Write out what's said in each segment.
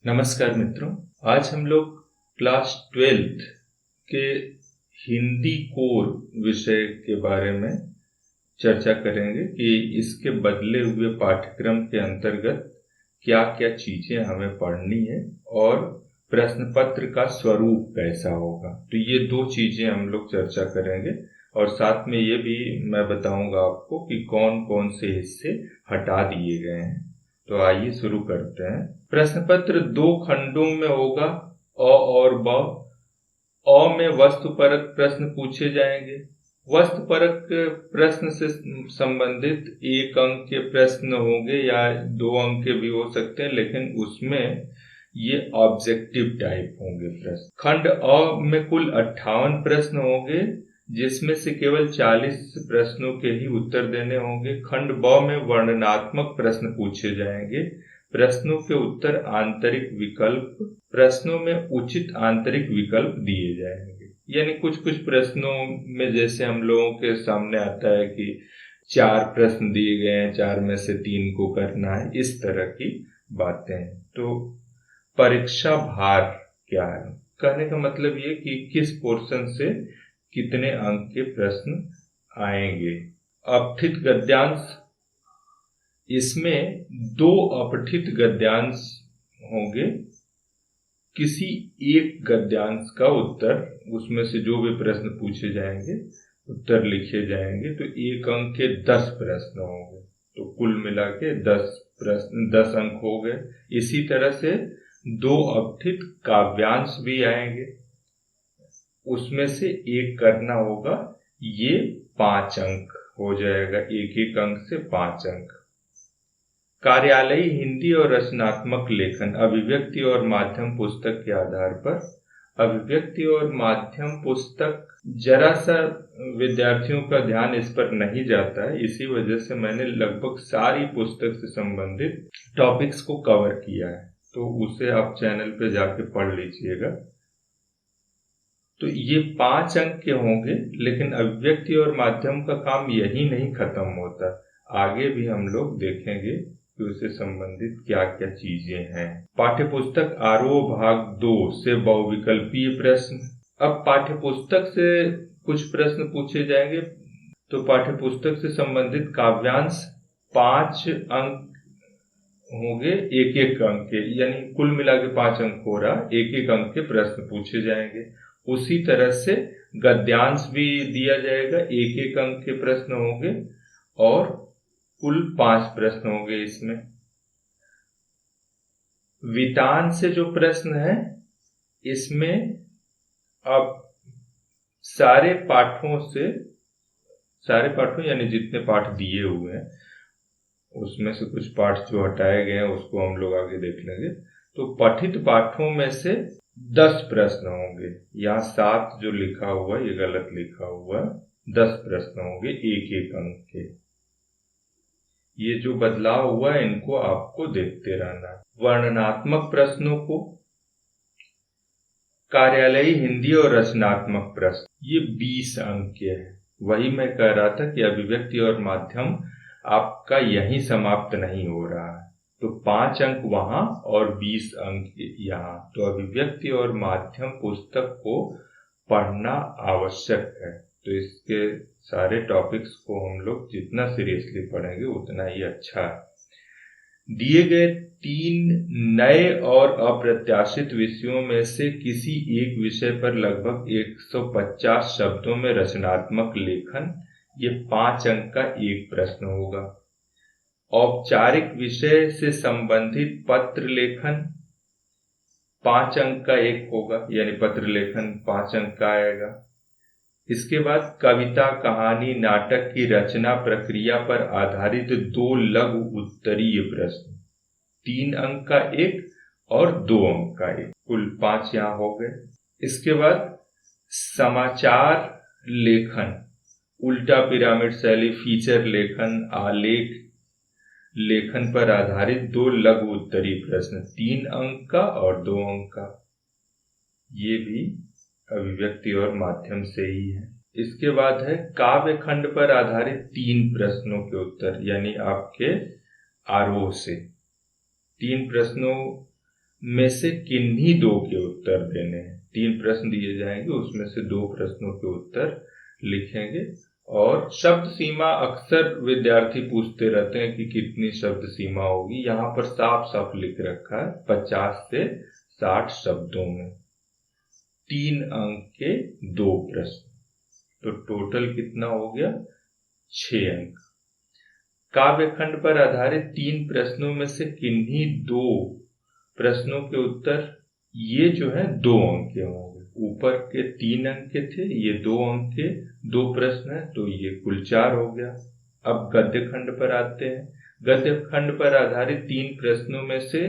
नमस्कार मित्रों, आज हम लोग क्लास 12th के हिंदी कोर विषय के बारे में चर्चा करेंगे कि इसके बदले हुए पाठ्यक्रम के अंतर्गत क्या क्या चीजें हमें पढ़नी है और प्रश्न पत्र का स्वरूप कैसा होगा। तो ये दो चीजें हम लोग चर्चा करेंगे और साथ में ये भी मैं बताऊंगा आपको कि कौन कौन से हिस्से हटा दिए गए हैं। तो आइए शुरू करते हैं। प्रश्न पत्र दो खंडों में होगा, अ और ब। अ में वस्तुपरक प्रश्न पूछे जाएंगे। वस्तुपरक प्रश्न से संबंधित 1 अंक के प्रश्न होंगे या 2 अंक के भी हो सकते हैं, लेकिन उसमें ये ऑब्जेक्टिव टाइप होंगे प्रश्न। खंड अ में कुल 58 प्रश्न होंगे, जिसमें से केवल 40 प्रश्नों के ही उत्तर देने होंगे। खंड ब में वर्णनात्मक प्रश्न पूछे जाएंगे। प्रश्नों के उत्तर आंतरिक विकल्प, प्रश्नों में उचित आंतरिक विकल्प दिए जाएंगे। यानी कुछ कुछ प्रश्नों में जैसे हम लोगों के सामने आता है कि 4 प्रश्न दिए गए हैं, 4 में से 3 को करना है, इस तरह की बातें हैं। तो परीक्षा भार क्या है, कहने का मतलब ये कि किस पोर्शन से कितने अंक के प्रश्न आएंगे। अपठित गद्यांश, इसमें 2 अपठित गद्यांश होंगे। किसी एक गद्यांश का उत्तर, उसमें से जो भी प्रश्न पूछे जाएंगे उत्तर लिखे जाएंगे। तो 1 अंक के 10 प्रश्न होंगे, तो कुल मिला के 10 प्रश्न 10 अंक हो गए। इसी तरह से 2 अपठित काव्यांश भी आएंगे, उसमें से एक करना होगा, ये 5 अंक हो जाएगा। 1 अंक से 5 अंक। कार्यालयी हिंदी और रचनात्मक लेखन, अभिव्यक्ति और माध्यम पुस्तक के आधार पर। अभिव्यक्ति और माध्यम पुस्तक जरा सा विद्यार्थियों का ध्यान इस पर नहीं जाता है, इसी वजह से मैंने लगभग सारी पुस्तक से संबंधित टॉपिक्स को कवर किया है, तो उसे आप चैनल पे जाके पढ़ लीजिएगा। तो ये 5 अंक के होंगे, लेकिन अभिव्यक्ति और माध्यम का काम यही नहीं खत्म होता, आगे भी हम लोग देखेंगे कि उससे संबंधित क्या क्या चीजें हैं। पाठ्यपुस्तक आरोह भाग 2 से बहुविकल्पीय प्रश्न। अब पाठ्यपुस्तक से कुछ प्रश्न पूछे जाएंगे। तो पाठ्यपुस्तक से संबंधित काव्यांश 5 अंक होंगे, 1 अंक के, यानी कुल मिला के 5 अंक हो रहा, 1 अंक के प्रश्न पूछे जाएंगे। उसी तरह से गद्यांश भी दिया जाएगा, 1 अंक के प्रश्न होंगे और कुल 5 प्रश्न होंगे इसमें। वितान से जो प्रश्न है, इसमें अब सारे पाठों यानी जितने पाठ दिए हुए हैं उसमें से कुछ पाठ जो हटाए गए हैं उसको हम लोग आगे देख लेंगे। तो पठित पाठों में से 10 प्रश्न होंगे। यहाँ 7 जो लिखा हुआ ये गलत लिखा हुआ, 10 प्रश्न होंगे 1 अंक के। ये जो बदलाव हुआ है इनको आपको देखते रहना। वर्णनात्मक प्रश्नों को, कार्यालयी हिंदी और रचनात्मक प्रश्न, ये 20 अंक के है। वही मैं कह रहा था कि अभिव्यक्ति और माध्यम आपका यहीं समाप्त नहीं हो रहा है, तो 5 अंक वहां और 20 अंक यहाँ। तो अभिव्यक्ति और माध्यम पुस्तक को पढ़ना आवश्यक है। तो इसके सारे टॉपिक्स को हम लोग जितना सीरियसली पढ़ेंगे उतना ही अच्छा है। दिए गए 3 नए और अप्रत्याशित विषयों में से किसी एक विषय पर लगभग 150 शब्दों में रचनात्मक लेखन, ये 5 अंक का एक प्रश्न होगा। औपचारिक विषय से संबंधित पत्र लेखन 5 अंक का एक होगा, यानी पत्र लेखन 5 अंक का आएगा। इसके बाद कविता, कहानी, नाटक की रचना प्रक्रिया पर आधारित 2 लघु उत्तरीय प्रश्न, 3 अंक का एक और 2 अंक का एक, कुल 5 यहाँ हो गए। इसके बाद समाचार लेखन, उल्टा पिरामिड शैली, फीचर लेखन, आलेख लेखन पर आधारित 2 लघु उत्तरीय प्रश्न, 3 अंक का और 2 अंक का, ये भी अभिव्यक्ति और माध्यम से ही है। इसके बाद है काव्य खंड पर आधारित 3 प्रश्नों के उत्तर, यानी आपके आरोह से 3 प्रश्नों में से किन्हीं दो के उत्तर देने हैं। 3 प्रश्न दिए जाएंगे, उसमें से 2 प्रश्नों के उत्तर लिखेंगे। और शब्द सीमा अक्सर विद्यार्थी पूछते रहते हैं कि कितनी शब्द सीमा होगी। यहाँ पर साफ साफ लिख रखा है 50 से 60 शब्दों में 3 अंक के 2 प्रश्न, तो टोटल कितना हो गया 6 अंक। काव्य खंड पर आधारित 3 प्रश्नों में से किन्हीं 2 प्रश्नों के उत्तर, ये जो है 2 अंक के होंगे। ऊपर के 3 अंक के थे, ये 2 अंक के 2 प्रश्न है, तो ये कुल 4 हो गया। अब गद्य खंड पर आते हैं। गद्य खंड पर आधारित 3 प्रश्नों में से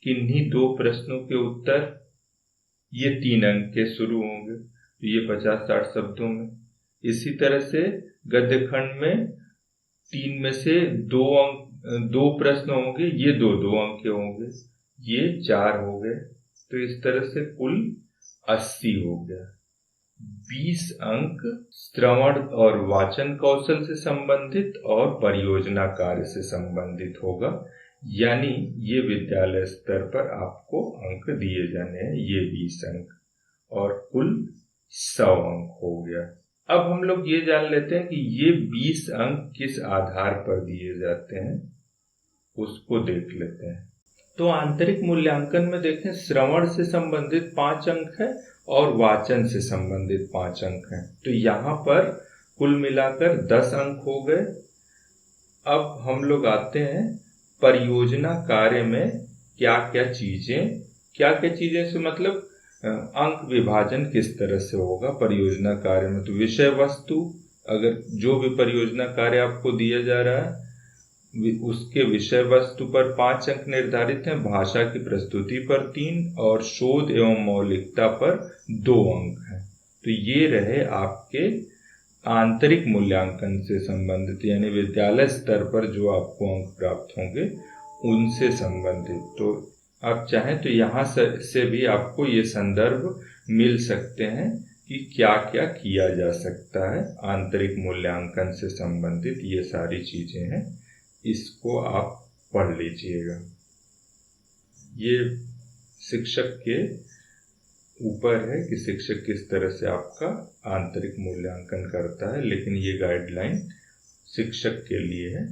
किन्हीं 2 प्रश्नों के उत्तर, ये 3 अंक के शुरू होंगे, तो ये 50-60 शब्दों में। इसी तरह से गद्य खंड में 3 में से 2 प्रश्न होंगे, ये 2 अंक के होंगे, ये 4 हो गए। तो इस तरह से कुल 80 हो गया। 20 अंक श्रवण और वाचन कौशल से संबंधित और परियोजना कार्य से संबंधित होगा, यानी ये विद्यालय स्तर पर आपको अंक दिए जाने हैं, ये 20 अंक, और कुल 100 अंक हो गया। अब हम लोग ये जान लेते हैं कि ये 20 अंक किस आधार पर दिए जाते हैं, उसको देख लेते हैं। तो आंतरिक मूल्यांकन में देखें, श्रवण से संबंधित 5 अंक है और वाचन से संबंधित 5 अंक हैं, तो यहाँ पर कुल मिलाकर 10 अंक हो गए। अब हम लोग आते हैं परियोजना कार्य में क्या क्या चीजें से मतलब अंक विभाजन किस तरह से होगा परियोजना कार्य में। तो विषय वस्तु, अगर जो भी परियोजना कार्य आपको दिया जा रहा है उसके विषय वस्तु पर 5 अंक निर्धारित हैं, भाषा की प्रस्तुति पर 3 और शोध एवं मौलिकता पर 2 अंक हैं। तो ये रहे आपके आंतरिक मूल्यांकन से संबंधित, यानी विद्यालय स्तर पर जो आपको अंक प्राप्त होंगे उनसे संबंधित। तो आप चाहें तो यहाँ से भी आपको ये संदर्भ मिल सकते हैं कि क्या क्या किया जा सकता है आंतरिक मूल्यांकन से संबंधित, ये सारी चीजें हैं, इसको आप पढ़ लीजिएगा। ये शिक्षक के ऊपर है कि शिक्षक किस तरह से आपका आंतरिक मूल्यांकन करता है, लेकिन ये गाइडलाइन शिक्षक के लिए है।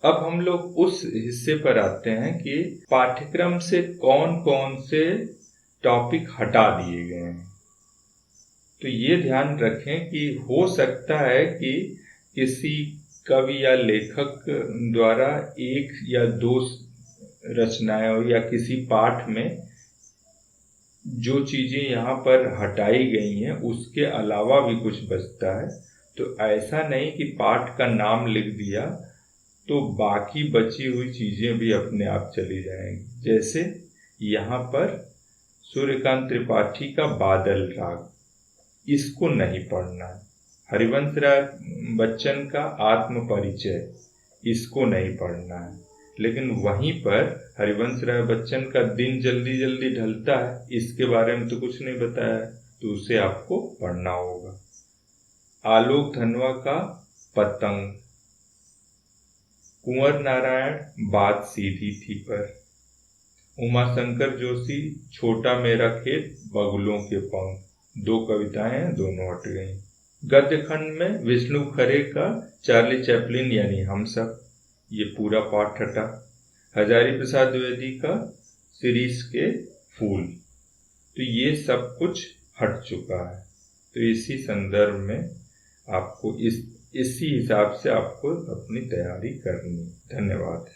अब हम लोग उस हिस्से पर आते हैं कि पाठ्यक्रम से कौन कौन से टॉपिक हटा दिए गए हैं। तो ये ध्यान रखें कि हो सकता है कि किसी कवि या लेखक द्वारा 1 या 2 रचनाएं या किसी पाठ में जो चीजें यहाँ पर हटाई गई हैं उसके अलावा भी कुछ बचता है। तो ऐसा नहीं कि पाठ का नाम लिख दिया तो बाकी बची हुई चीजें भी अपने आप चली जाएंगी। जैसे यहाँ पर सूर्यकांत त्रिपाठी का बादल राग, इसको नहीं पढ़ना है। हरिवंश राय बच्चन का आत्म परिचय, इसको नहीं पढ़ना है। लेकिन वहीं पर हरिवंश राय बच्चन का दिन जल्दी जल्दी ढलता है, इसके बारे में तो कुछ नहीं बताया है, तो उसे आपको पढ़ना होगा। आलोक धनवा का पतंग, कुंवर नारायण बात सीधी थी पर, उमाशंकर जोशी छोटा मेरा खेत बगुलों के पंख, 2 कविताएं हैं, दोनों हट गई। गद्य खंड में विष्णु खरे का चार्ली चैपलिन यानी हम सब, ये पूरा पाठ हटा। हजारी प्रसाद द्विवेदी का शिरीष के फूल, तो ये सब कुछ हट चुका है। तो इसी संदर्भ में आपको इसी हिसाब से आपको अपनी तैयारी करनी। धन्यवाद।